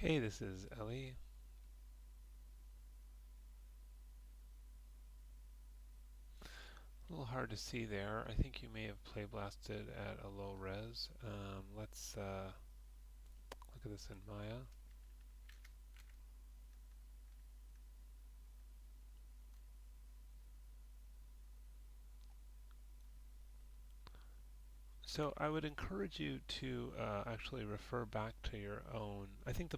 Hey, this is Ellie. A little hard to see there. I think you may have play blasted at a low res. Let's look at this in Maya. So I would encourage you to actually refer back to your own. I think the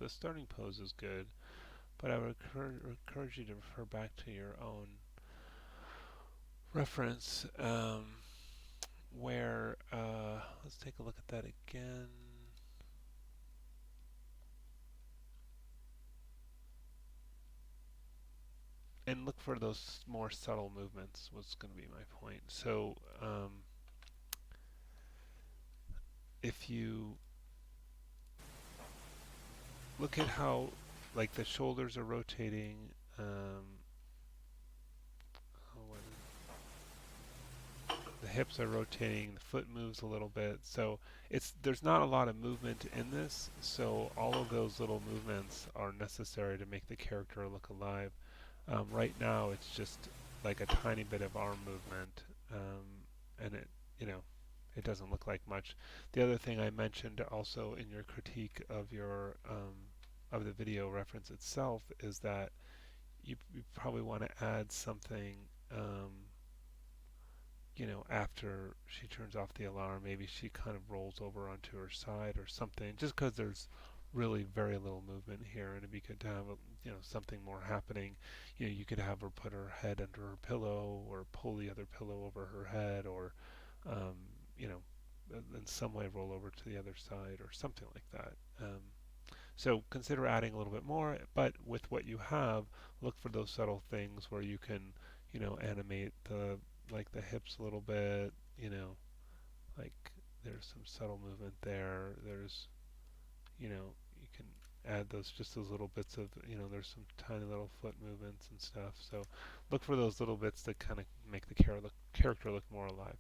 starting pose is good, but I would encourage you to refer back to your own reference where, let's take a look at that again. And look for those more subtle movements was going to be my point. So if you look at how like the shoulders are rotating, oh, the hips are rotating, the foot moves a little bit. So there's not a lot of movement in this. So all of those little movements are necessary to make the character look alive. Right now, it's just like a tiny bit of arm movement, and it doesn't look like much. The other thing I mentioned also in your critique of your of the video reference itself is that you probably want to add something, after she turns off the alarm. Maybe she kind of rolls over onto her side or something, just because there's really very little movement here, and it'd be good to have something more happening. You could have her put her head under her pillow, or pull the other pillow over her head, or um, you know, in some way roll over to the other side or something like that. So consider adding a little bit more, but with what you have, look for those subtle things where you can, animate the hips a little bit, like there's some subtle movement there. You can add those little bits of, there's some tiny little foot movements and stuff. So look for those little bits that kind of make the character look more alive.